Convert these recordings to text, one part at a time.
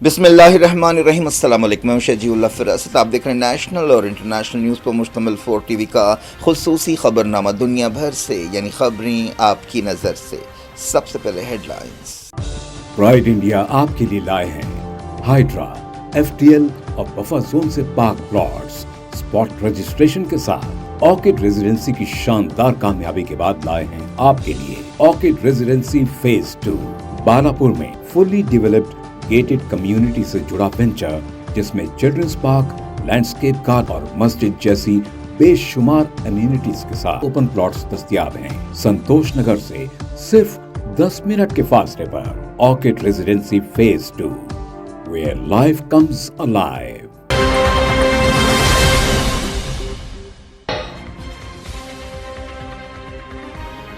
بسم اللہ الرحمن الرحیم۔ السلام علیکم، میں شجیع اللہ فراست۔ آپ دیکھ رہے ہیں نیشنل اور انٹرنیشنل نیوز پر مشتمل 4 ٹی وی کا خصوصی خبرنامہ دنیا بھر سے، یعنی خبریں آپ کی نظر سے۔ سب سے پہلے ہیڈ لائنز۔ پرائڈ انڈیا آپ کے لیے لائے ہیں ہائیڈرا، ایف ٹی ایل اور بفر زون سے پاک پلاٹس اسپاٹ رجسٹریشن کے ساتھ۔ آرکڈ ریزیڈنسی کی شاندار کامیابی کے بعد لائے ہیں آپ کے لیے آرکڈ ریزیڈنسی فیز 2 بالاپور میں فلی ڈیولپڈ گیٹڈ کمیونٹی سے جڑا وینچر، جس میں چلڈرنز پارک، لینڈسکیپ گارڈن اور مسجد جیسی بے شمار امینٹیز کے ساتھ اوپن پلاٹس دستیاب ہیں۔ سنتوش نگر سے صرف 10 منٹ کے فاصلے پر orchid residency phase 2 where life comes alive۔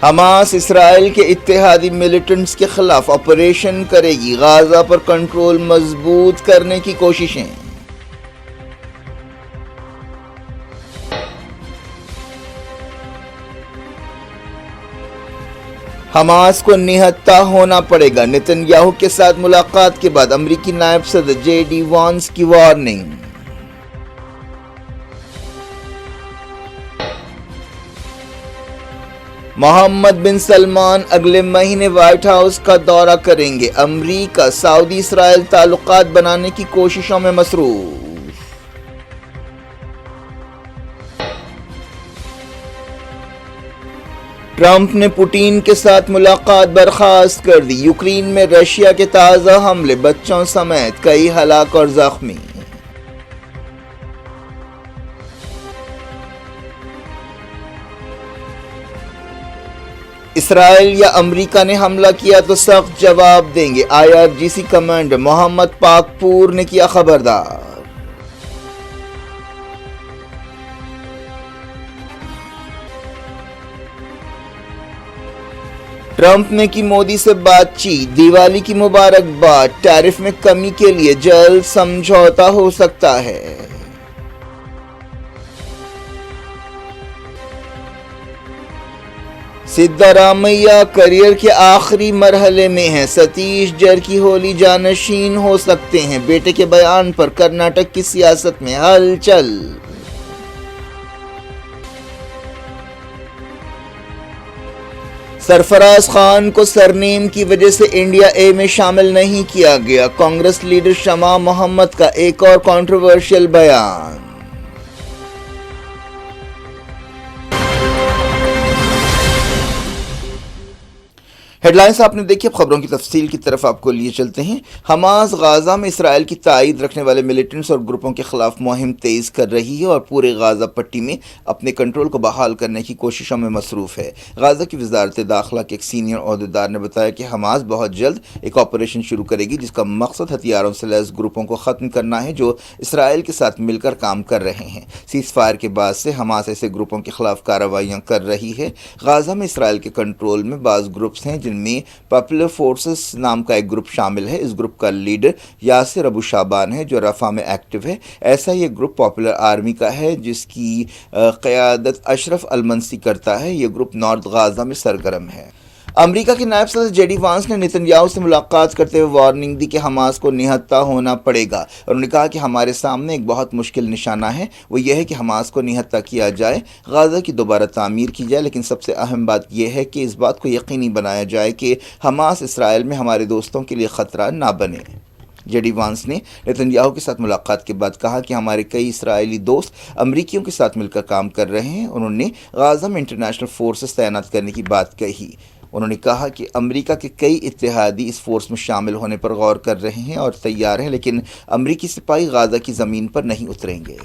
Hamas Israel کے اتحادی ملیٹنٹس کے خلاف آپریشن کرے گی، غزہ پر کنٹرول مضبوط کرنے کی کوششیں۔ حماس کو نہتھا ہونا پڑے گا، نتن یاہو کے ساتھ ملاقات کے بعد امریکی نائب صدر جے ڈی وانس کی وارننگ۔ محمد بن سلمان اگلے مہینے وائٹ ہاؤس کا دورہ کریں گے، امریکہ سعودی اسرائیل تعلقات بنانے کی کوششوں میں مصروف۔ ٹرمپ نے پوٹین کے ساتھ ملاقات برخاست کر دی، یوکرین میں رشیا کے تازہ حملے، بچوں سمیت کئی ہلاک اور زخمی۔ اسرائیل یا امریکہ نے حملہ کیا تو سخت جواب دیں گے، IRGC کمانڈر محمد پاکپور نے کیا خبردار۔ ٹرمپ نے کی مودی سے بات چیت، دیوالی کی مبارکباد، ٹیرف میں کمی کے لیے جلد سمجھوتا ہو سکتا ہے۔ سدھارمیہ کیریئر کے آخری مرحلے میں ہیں، ستیش جرکی ہولی جانشین ہو سکتے ہیں، بیٹے کے بیان پر کرناٹک کی سیاست میں ہلچل۔ سرفراز خان کو سرنیم کی وجہ سے انڈیا اے میں شامل نہیں کیا گیا، کانگریس لیڈر شمع محمد کا ایک اور کنٹروورشل بیان۔ ہیڈ لائنز آپ نے دیکھی، اب خبروں کی تفصیل کی طرف آپ کو لیے چلتے ہیں۔ حماس غزہ میں اسرائیل کی تائید رکھنے والے ملیٹنٹس اور گروپوں کے خلاف مہم تیز کر رہی ہے اور پورے غزہ پٹی میں اپنے کنٹرول کو بحال کرنے کی کوششوں میں مصروف ہے۔ غزہ کی وزارت داخلہ کے ایک سینئر عہدیدار نے بتایا کہ حماس بہت جلد ایک آپریشن شروع کرے گی، جس کا مقصد ہتھیاروں سے لیس گروپوں کو ختم کرنا ہے جو اسرائیل کے ساتھ مل کر کام کر رہے ہیں۔ سیز فائر کے بعد سے حماس ایسے گروپوں کے خلاف کارروائیاں کر رہی ہے۔ غزہ میں اسرائیل کے کنٹرول میں بعض گروپس ہیں، جن میں پاپولر فورسز نام کا ایک گروپ شامل ہے۔ اس گروپ کا لیڈر یاسر ابو شعبان ہے، جو رفح میں ایکٹیو ہے۔ ایسا ہی ایک گروپ پاپولر آرمی کا ہے، جس کی قیادت اشرف المنسی کرتا ہے۔ یہ گروپ نارتھ غزہ میں سرگرم ہے۔ امریکہ کے نائب صدر جے ڈی وانس نے نتن یاہو سے ملاقات کرتے ہوئے وارننگ دی کہ حماس کو نہتھا ہونا پڑے گا۔ انہوں نے کہا کہ ہمارے سامنے ایک بہت مشکل نشانہ ہے، وہ یہ ہے کہ حماس کو نہتھا کیا جائے، غزہ کی دوبارہ تعمیر کی جائے، لیکن سب سے اہم بات یہ ہے کہ اس بات کو یقینی بنایا جائے کہ حماس اسرائیل میں ہمارے دوستوں کے لیے خطرہ نہ بنے۔ جے ڈی وانس نے نتن یاہو کے ساتھ ملاقات کے بعد کہا کہ ہمارے کئی اسرائیلی دوست امریکیوں کے ساتھ مل کر کام کر رہے ہیں۔ انہوں نے غزہ میں انٹرنیشنل فورسز تعینات کرنے کی بات کہی۔ انہوں نے کہا کہ امریکہ کے کئی اتحادی اس فورس میں شامل ہونے پر غور کر رہے ہیں اور تیار ہیں، لیکن امریکی سپاہی غزہ کی زمین پر نہیں اتریں گے۔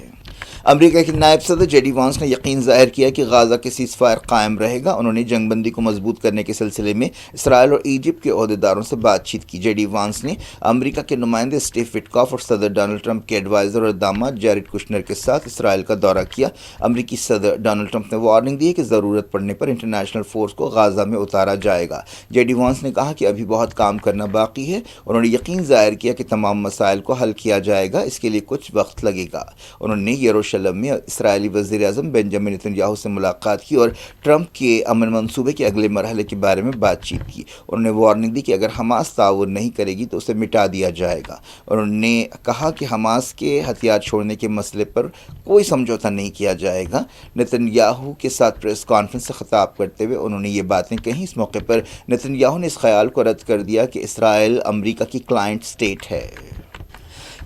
امریکہ کے نائب صدر جے ڈی وانس نے یقین ظاہر کیا کہ غزہ کے سیز فائر قائم رہے گا۔ انہوں نے جنگ بندی کو مضبوط کرنے کے سلسلے میں اسرائیل اور ایجپٹ کے عہدیداروں سے بات چیت کی۔ جے ڈی وانس نے امریکہ کے نمائندے اسٹیو وٹکاف اور صدر ڈونلڈ ٹرمپ کے ایڈوائزر اور داماد جیریڈ کشنر کے ساتھ اسرائیل کا دورہ کیا۔ امریکی صدر ڈونلڈ ٹرمپ نے وارننگ دی کہ ضرورت پڑنے پر انٹرنیشنل فورس کو غزہ میں اتارا جائے گا۔ جے ڈی وانس نے کہا کہ ابھی بہت کام کرنا باقی ہے۔ انہوں نے یقین ظاہر کیا کہ تمام مسائل کو حل کیا جائے گا، اس کے لیے کچھ وقت لگے گا۔ انہوں نے یروشلم یروشلم میں اسرائیلی وزیر اعظم بنجامن نتنیاہو سے ملاقات کی اور ٹرمپ کے امن منصوبے کے اگلے مرحلے کے بارے میں بات چیت کی۔ انہوں نے وارننگ دی کہ اگر حماس تعاون نہیں کرے گی تو اسے مٹا دیا جائے گا۔ انہوں نے کہا کہ حماس کے ہتھیار چھوڑنے کے مسئلے پر کوئی سمجھوتا نہیں کیا جائے گا۔ نتنیاہو کے ساتھ پریس کانفرنس سے خطاب کرتے ہوئے انہوں نے یہ باتیں کہیں۔ اس موقع پر نتنیاہو نے اس خیال کو رد کر دیا کہ اسرائیل امریکہ کی کلائنٹ سٹیٹ ہے۔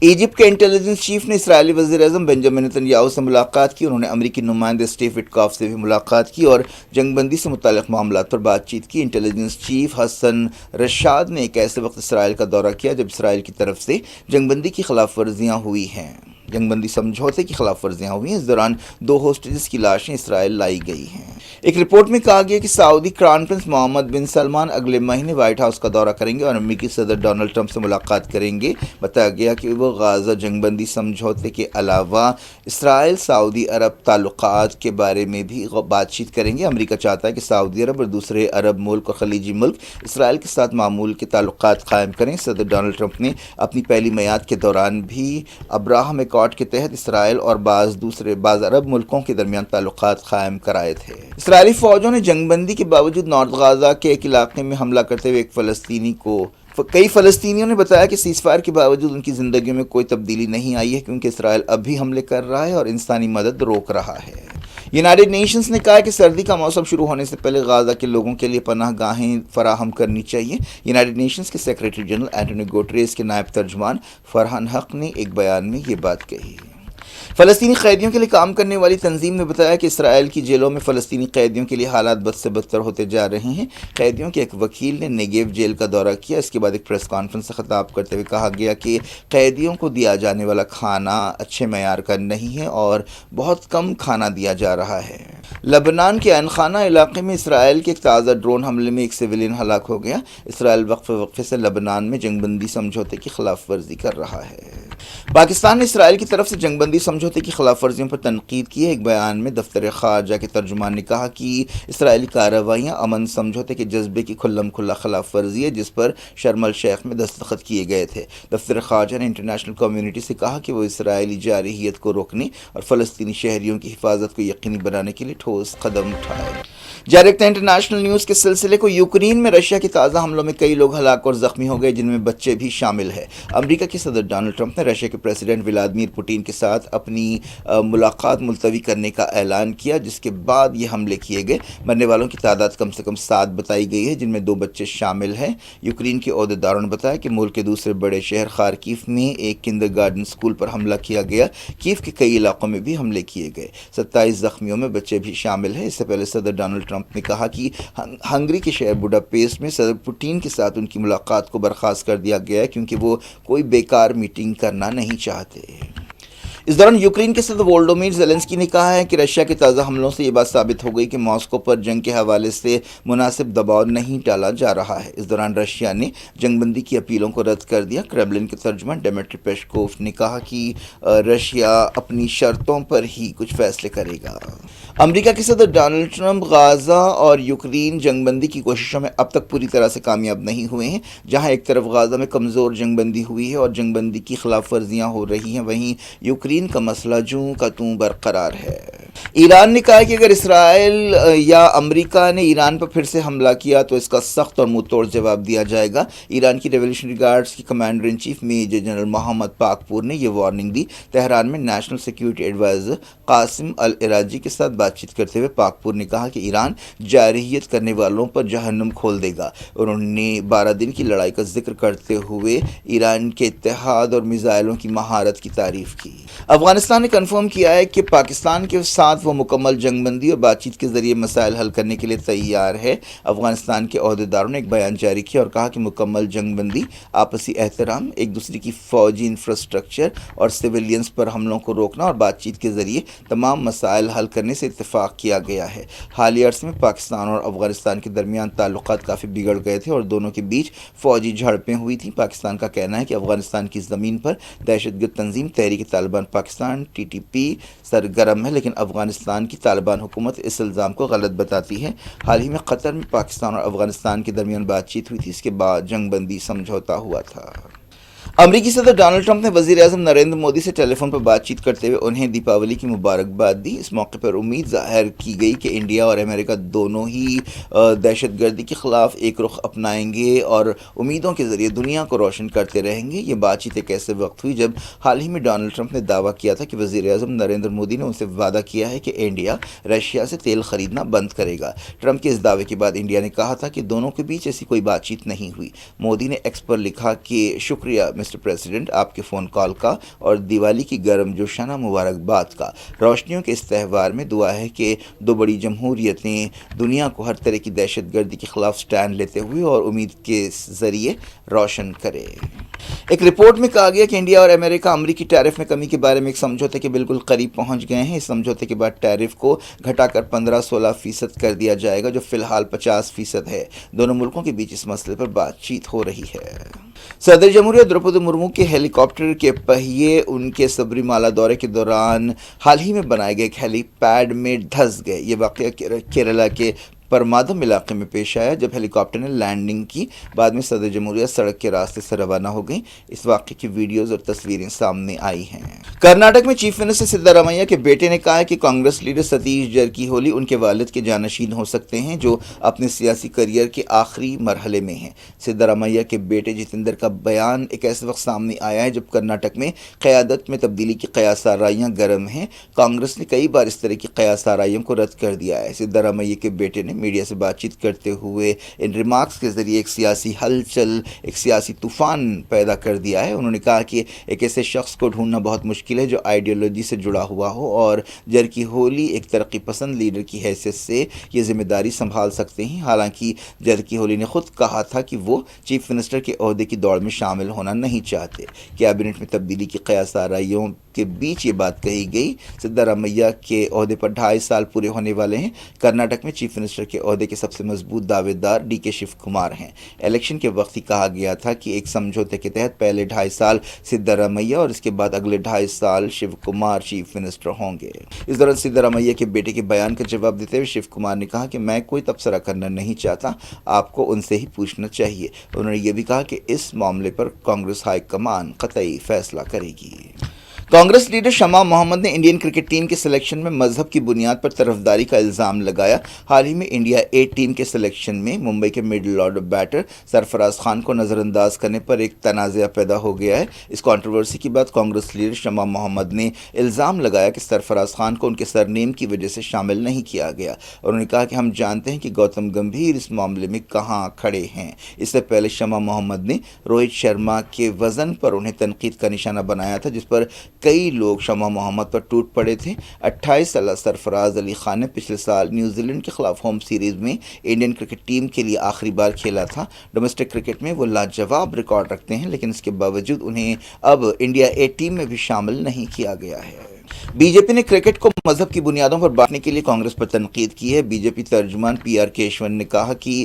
ایجپٹ کے انٹیلیجنس چیف نے اسرائیلی وزیر اعظم بنجامن نتنیاہو سے ملاقات کی۔ انہوں نے امریکی نمائندے اسٹیو وٹکاف سے بھی ملاقات کی اور جنگ بندی سے متعلق معاملات پر بات چیت کی۔ انٹیلیجنس چیف حسن رشاد نے ایک ایسے وقت اسرائیل کا دورہ کیا جب اسرائیل کی طرف سے جنگ بندی کی خلاف ورزیاں ہوئی ہیں۔ جنگ بندی سمجھوتے کی خلاف ورزیاں ہوئی ہیں۔ اس دوران 2 ہوسٹیجز کی لاشیں اسرائیل لائی گئی ہیں۔ ایک رپورٹ میں کہا گیا کہ سعودی کراؤن پرنس محمد بن سلمان اگلے مہینے وائٹ ہاؤس کا دورہ کریں گے اور امریکی صدر ڈونلڈ ٹرمپ سے ملاقات کریں گے۔ بتایا گیا کہ وہ غزہ جنگ بندی سمجھوتے کے علاوہ اسرائیل سعودی عرب تعلقات کے بارے میں بھی بات چیت کریں گے۔ امریکہ چاہتا ہے کہ سعودی عرب اور دوسرے عرب ملک اور خلیجی ملک اسرائیل کے ساتھ معمول کے تعلقات قائم کریں۔ صدر ڈونلڈ ٹرمپ نے اپنی پہلی میعاد کے دوران بھی ابراہم ایکارڈ کے تحت اسرائیل اور بعض عرب ملکوں کے درمیان تعلقات قائم کرائے تھے۔ اسرائیلی فوجوں نے جنگ بندی کے باوجود نارتھ غزہ کے ایک علاقے میں حملہ کرتے ہوئے کئی فلسطینیوں نے بتایا کہ سیز فائر کے باوجود ان کی زندگیوں میں کوئی تبدیلی نہیں آئی ہے کیونکہ اسرائیل اب بھی حملے کر رہا ہے اور انسانی مدد روک رہا ہے۔ یونائیٹڈ نیشنز نے کہا ہے کہ سردی کا موسم شروع ہونے سے پہلے غزہ کے لوگوں کے لیے پناہ گاہیں فراہم کرنی چاہیے۔ یونائیٹڈ نیشنز کے سیکریٹری جنرل اینٹونیو گوٹریس کے نائب ترجمان فرحان حق نے ایک بیان میں یہ بات کہی۔ فلسطینی قیدیوں کے لیے کام کرنے والی تنظیم نے بتایا کہ اسرائیل کی جیلوں میں فلسطینی قیدیوں کے لیے حالات بد سے بدتر ہوتے جا رہے ہیں۔ قیدیوں کے ایک وکیل نے نیگیو جیل کا دورہ کیا۔ اس کے بعد ایک پریس کانفرنس سے خطاب کرتے ہوئے کہا گیا کہ قیدیوں کو دیا جانے والا کھانا اچھے معیار کا نہیں ہے اور بہت کم کھانا دیا جا رہا ہے۔ لبنان کے عین خانہ علاقے میں اسرائیل کے ایک تازہ ڈرون حملے میں ایک سویلین ہلاک ہو گیا۔ اسرائیل وقفے سے لبنان میں جنگ بندی سمجھوتے کی خلاف ورزی کر رہا ہے۔ پاکستان نے اسرائیل کی طرف سے جنگ بندی سمجھوتے کی خلاف ورزیوں پر تنقید کی ہے۔ ایک بیان میں دفتر خارجہ کے ترجمان نے کہا کہ اسرائیلی کارروائیاں امن سمجھوتے کے جذبے کی کھلم کھلا خلاف ورزی ہے جس پر شرم الشیخ میں دستخط کیے گئے تھے۔ دفتر خارجہ نے انٹرنیشنل کمیونٹی سے کہا کہ وہ اسرائیلی جارحیت کو روکنے اور فلسطینی شہریوں کی حفاظت کو یقینی بنانے کے لیے ٹھوس قدم اٹھائے۔ جاری رکھتے ہیں انٹرنیشنل نیوز کے سلسلے کو۔ یوکرین میں رشیا کے تازہ حملوں میں کئی لوگ ہلاک اور زخمی ہو گئے جن میں بچے بھی شامل ہیں۔ امریکہ کے صدر ڈونلڈ ٹرمپ نے رشیا کے پریزیڈنٹ ولادیمیر پوٹین کے ساتھ اپنی ملاقات ملتوی کرنے کا اعلان کیا جس کے بعد یہ حملے کیے گئے۔ مرنے والوں کی تعداد کم سے کم 7 بتائی گئی ہے جن میں 2 بچے شامل ہیں۔ یوکرین کے عہدیداروں نے بتایا کہ ملک کے دوسرے بڑے شہر خارکیف میں ایک کنڈرگارٹن اسکول پر حملہ کیا گیا۔ کیف کے کئی علاقوں میں بھی حملے کیے گئے۔ 27 زخمیوں میں بچے بھی شامل ہیں۔ اس سے پہلے صدر ڈونلڈ ٹرمپ نے کہا کہ ہنگری کے شہر بوڈاپیسٹ میں صدر پوٹین کے ساتھ ان کی ملاقات کو برخاست کر دیا گیا ہے کیونکہ وہ کوئی بیکار میٹنگ کرنا نہیں چاہتے۔ اس دوران یوکرین کے صدر وولڈیمیر زیلنسکی نے کہا ہے کہ رشیا کے تازہ حملوں سے یہ بات ثابت ہو گئی کہ ماسکو پر جنگ کے حوالے سے مناسب دباؤ نہیں ڈالا جا رہا ہے۔ اس دوران رشیا نے جنگ بندی کی اپیلوں کو رد کر دیا۔ کریملن کے ترجمان ڈیمیٹری پیشکوف نے کہا کہ رشیا اپنی شرطوں پر ہی کچھ فیصلے کرے گا۔ امریکہ کے صدر ڈونلڈ ٹرمپ غزہ اور یوکرین جنگ بندی کی کوششوں میں اب تک پوری طرح سے کامیاب نہیں ہوئے ہیں۔ جہاں ایک طرف غزہ میں کمزور جنگ بندی ہوئی ہے اور جنگ بندی کی خلاف ورزیاں ہو رہی ہیں وہیں یوکرین کا مسئلہ جوں کا توں برقرار ہے۔ ایران نے کہا کہ اگر اسرائیل یا امریکہ نے ایران پر پھر سے حملہ کیا تو اس کا سخت اور منہ توڑ جواب دیا جائے گا۔ ایران کی ریولیوشنری گارڈز کی commander in chief major general Mohammad Pakpour نے یہ وارننگ دی۔ تہران میں national security adviser Qasim al Araji کے ساتھ بات چیت کرتے ہوئے پاکپور نے کہا کہ ایران جارحیت کرنے والوں پر جہنم کھول دے گا۔ انہوں نے 12 دن کی لڑائی کا ذکر کرتے ہوئے ایران کے اتحاد اور میزائلوں کی مہارت کی تعریف کی۔ افغانستان نے کنفرم کیا ہے کہ پاکستان کے ساتھ وہ مکمل جنگ بندی اور بات چیت کے ذریعے مسائل حل کرنے کے لیے تیار ہے۔ افغانستان کے عہدیداروں نے ایک بیان جاری کیا اور کہا کہ مکمل جنگ بندی، آپسی احترام، ایک دوسرے کی فوجی انفراسٹرکچر اور سویلینز پر حملوں کو روکنا اور بات چیت کے ذریعے تمام مسائل حل کرنے سے اتفاق کیا گیا ہے۔ حالیہ عرصے میں پاکستان اور افغانستان کے درمیان تعلقات کافی بگڑ گئے تھے اور دونوں کے بیچ فوجی جھڑپیں ہوئی تھیں۔ پاکستان کا کہنا ہے کہ افغانستان کی زمین پر دہشت گرد تنظیم تحریک طالبان پاکستان (TTP) سرگرم ہے لیکن افغانستان کی طالبان حکومت اس الزام کو غلط بتاتی ہے۔ حال ہی میں قطر میں پاکستان اور افغانستان کے درمیان بات چیت ہوئی تھی، اس کے بعد جنگ بندی سمجھوتا ہوا تھا۔ امریکی صدر ڈونلڈ ٹرمپ نے وزیر اعظم نریندر مودی سے ٹیلی فون پر بات چیت کرتے ہوئے انہیں دیپاولی کی مبارکباد دی۔ اس موقع پر امید ظاہر کی گئی کہ انڈیا اور امریکہ دونوں ہی دہشت گردی کے خلاف ایک رخ اپنائیں گے اور امیدوں کے ذریعے دنیا کو روشن کرتے رہیں گے۔ یہ بات چیت ایک ایسے وقت ہوئی جب حال ہی میں ڈونلڈ ٹرمپ نے دعویٰ کیا تھا کہ وزیر اعظم نریندر مودی نے ان سے وعدہ کیا ہے کہ انڈیا رشیا سے تیل خریدنا بند کرے گا۔ ٹرمپ کے اس دعوے کے بعد انڈیا نے کہا تھا کہ دونوں کے بیچ ایسی کوئی بات چیت نہیں ہوئی۔ مودی نے ایکس پر لکھا کہ شکریہ مسٹر پریزیڈنٹ آپ کے فون کال کا اور دیوالی کی گرم جوشانہ مبارکباد کا۔ روشنیوں کے اس تہوار میں دعا ہے کہ دو بڑی جمہوریتیں دنیا کو ہر طرح کی دہشت گردی کے خلاف سٹینڈ لیتے ہوئے اور امید کے ذریعے روشن کرے۔ ایک رپورٹ میں کہا گیا کہ انڈیا اور امریکہ امریکی ٹیرف میں کمی کے بارے میں ایک سمجھوتے کے بالکل قریب پہنچ گئے ہیں۔ اس سمجھوتے کے بعد ٹیرف کو گھٹا کر 15-16% کر دیا جائے گا جو فی الحال 50% ہے۔ دونوں ملکوں کے بیچ اس مسئلے پر بات چیت ہو رہی ہے۔ صدر جمہوریہ دروپدی مرمو کے ہیلی کاپٹر کے پہیے ان کے سبری مالا دورے کے دوران حال ہی میں بنائے گئے ایک ہیلی پیڈ میں دھس گئے۔ یہ واقعہ کیرلا کے پرمادم علاقے میں پیش آیا جب ہیلی کاپٹر نے لینڈنگ کی۔ بعد میں صدر جمہوریہ سڑک کے راستے سے روانہ ہو گئیں۔ اس واقعے کی ویڈیوز اور تصویریں سامنے آئی ہیں۔ کرناٹک میں چیف منسٹر سدھارمیہ کے بیٹے نے کہا ہے کہ کانگریس لیڈر ستیش جرکی ان کے والد کے جانشین ہو سکتے ہیں جو اپنے سیاسی کیریئر کے آخری مرحلے میں ہیں۔ سدھارمیہ کے بیٹے جتیندر کا بیان ایک ایسے وقت سامنے آیا ہے جب کرناٹک میں قیادت میں تبدیلی کی قیاس آرائیاں گرم ہیں۔ کانگریس نے کئی بار اس طرح کی قیاس آرائیوں کو رد کر دیا ہے۔ سدھارمیہ کے بیٹے نے میڈیا سے بات چیت کرتے ہوئے ان ریمارکس کے ذریعے ایک سیاسی ہلچل، ایک سیاسی طوفان پیدا کر دیا ہے۔ انہوں نے کہا کہ ایک ایسے شخص کو ڈھونڈنا بہت مشکل ہے جو آئیڈیالوجی سے جڑا ہوا ہو اور جرکی ہولی ایک ترقی پسند لیڈر کی حیثیت سے یہ ذمہ داری سنبھال سکتے ہیں۔ حالانکہ جرکی ہولی نے خود کہا تھا کہ وہ چیف منسٹر کے عہدے کی دوڑ میں شامل ہونا نہیں چاہتے۔ کیبنٹ میں تبدیلی کی قیاس آرائیوں کے بیچ یہ بات کہی گئی۔ سدھارمیہ کے عہدے پر 2.5 سال پورے ہونے والے ہیں۔ کرناٹک میں چیف منسٹر کے عہدے کے سب سے مضبوط دعوے دار ڈی کے شیو کمار ہیں۔ الیکشن کے وقت ہی کہا گیا تھا کہ ایک سمجھوتے کے تحت پہلے 2.5 سال سدھارمیہ اور اس کے بعد اگلے 2.5 سال شیو کمار چیف منسٹر ہوں گے۔ اس دوران سدھارمیہ کے بیٹے کے بیان کا جواب دیتے ہوئے شیو کمار نے کہا کہ میں کوئی تبصرہ کرنا نہیں چاہتا، آپ کو ان سے ہی پوچھنا چاہیے۔ انہوں نے یہ بھی کہا کہ اس معاملے پر کانگریس ہائی کمان قطعی فیصلہ کرے گی۔ کانگریس لیڈر شمع محمد نے انڈین کرکٹ ٹیم کے سلیکشن میں مذہب کی بنیاد پر طرفداری کا الزام لگایا۔ حال ہی میں انڈیا اے ٹیم کے سلیکشن میں ممبئی کے مڈل آرڈر بیٹر سرفراز خان کو نظر انداز کرنے پر ایک تنازعہ پیدا ہو گیا ہے۔ اس کنٹروورسی کے بعد کانگریس لیڈر شمع محمد نے الزام لگایا کہ سرفراز خان کو ان کے سرنیم کی وجہ سے شامل نہیں کیا گیا۔ انہوں نے کہا کہ ہم جانتے ہیں کہ گوتم گمبھیر اس معاملے میں کہاں کھڑے ہیں۔ اس سے پہلے شمع محمد نے روہت شرما کے وزن پر انہیں تنقید کا نشانہ بنایا تھا جس پر کئی لوگ شمع محمد پر ٹوٹ پڑے تھے۔ 28 سالہ سرفراز علی خان نے پچھلے سال نیوزی لینڈ کے خلاف ہوم سیریز میں انڈین کرکٹ ٹیم کے لیے آخری بار کھیلا تھا۔ ڈومیسٹک کرکٹ میں وہ لاجواب ریکارڈ رکھتے ہیں لیکن اس کے باوجود انہیں اب انڈیا اے ٹیم میں بھی شامل نہیں کیا گیا ہے۔ بی جے پی نے کرکٹ کو مذہب کی بنیادوں پر بانٹنے کے لیے کانگریس پر تنقید کی ہے۔ بی جے پی ترجمان پی آر کیشون نے کہا کہ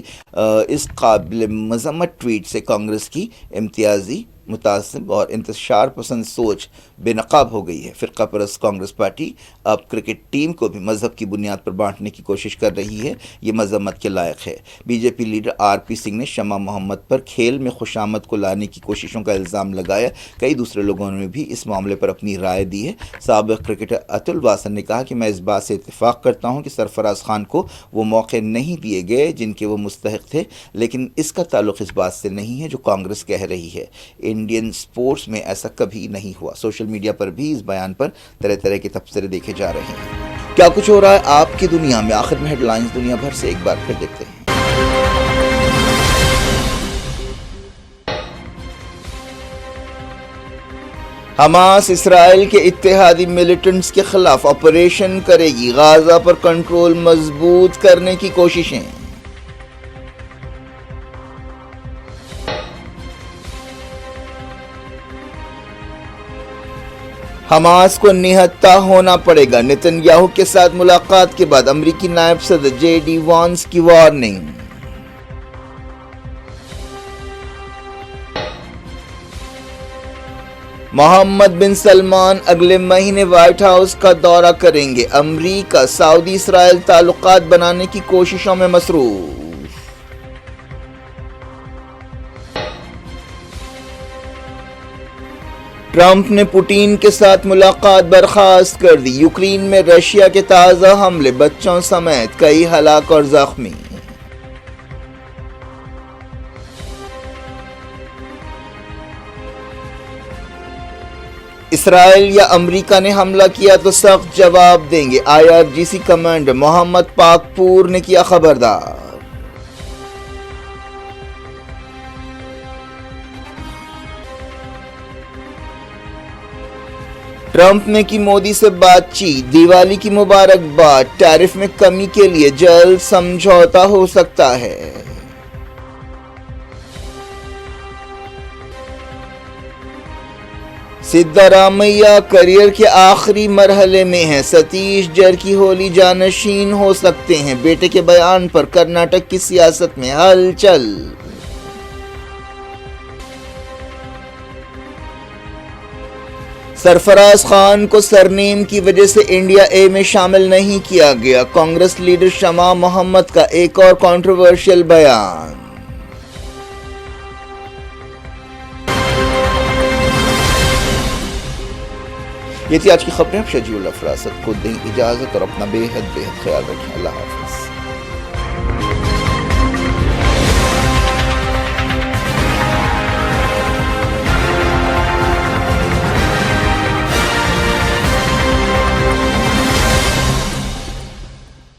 اس قابل مذمت ٹویٹ سے کانگریس کی امتیازی، متعصب اور انتشار پسند سوچ بے نقاب ہو گئی ہے۔ فرقہ پرست کانگریس پارٹی اب کرکٹ ٹیم کو بھی مذہب کی بنیاد پر بانٹنے کی کوشش کر رہی ہے، یہ مذمت کے لائق ہے۔ B J P leader R P Singh نے شمع محمد پر کھیل میں خوشامد کو لانے کی کوششوں کا الزام لگایا۔ کئی دوسرے لوگوں نے بھی اس معاملے پر اپنی رائے دی ہے۔ سابق کرکٹر اتل واسن نے کہا کہ میں اس بات سے اتفاق کرتا ہوں کہ سرفراز خان کو وہ موقع نہیں دیے گئے جن کے وہ مستحق تھے، لیکن اس کا تعلق اس بات سے نہیں ہے جو کانگریس کہہ رہی ہے۔ انڈین سپورٹس میں ایسا کبھی نہیں ہوا۔ سوشل میڈیا پر بھی اس بیان پر طرح طرح کے تبصرے دیکھے جا رہے ہیں۔ کیا کچھ ہو رہا ہے آپ کی دنیا میں؟ آخر میں ہیڈ لائنز دنیا بھر سے ایک بار پھر دیکھتے ہیں۔ حماس اسرائیل کے اتحادی ملیٹنٹس کے خلاف آپریشن کرے گی، غزہ پر کنٹرول مضبوط کرنے کی کوششیں۔ حماس کو نہتھا ہونا پڑے گا، نتن یاہو کے ساتھ ملاقات کے بعد امریکی نائب صدر جے ڈی وانس کی وارننگ۔ محمد بن سلمان اگلے مہینے وائٹ ہاؤس کا دورہ کریں گے، امریکہ سعودی اسرائیل تعلقات بنانے کی کوششوں میں مصروف۔ ٹرمپ نے پوٹین کے ساتھ ملاقات برخاست کر دی، یوکرین میں رشیا کے تازہ حملے، بچوں سمیت کئی ہلاک اور زخمی۔ اسرائیل یا امریکہ نے حملہ کیا تو سخت جواب دیں گے، IRGC کمانڈر محمد پاکپور نے کیا خبردار۔ ٹرمپ نے کی مودی سے بات چیت، دیوالی کی مبارکباد، ٹیرف میں کمی کے لیے جلد سمجھوتا ہو سکتا ہے۔ سدھارمیہ کیریئر کے آخری مرحلے میں ہیں، ستیش جرکیہولی جانشین ہو سکتے ہیں، بیٹے کے بیان پر کرناٹک کی سیاست میں ہلچل۔ سرفراز خان کو سرنیم کی وجہ سے انڈیا اے میں شامل نہیں کیا گیا، کانگریس لیڈر شمع محمد کا ایک اور کنٹروورشل بیان۔ یہ تھی آج کی خبریں، اب شجیع الافراست کو دیں اجازت اور اپنا بے حد خیال رکھیں۔ اللہ حافظ۔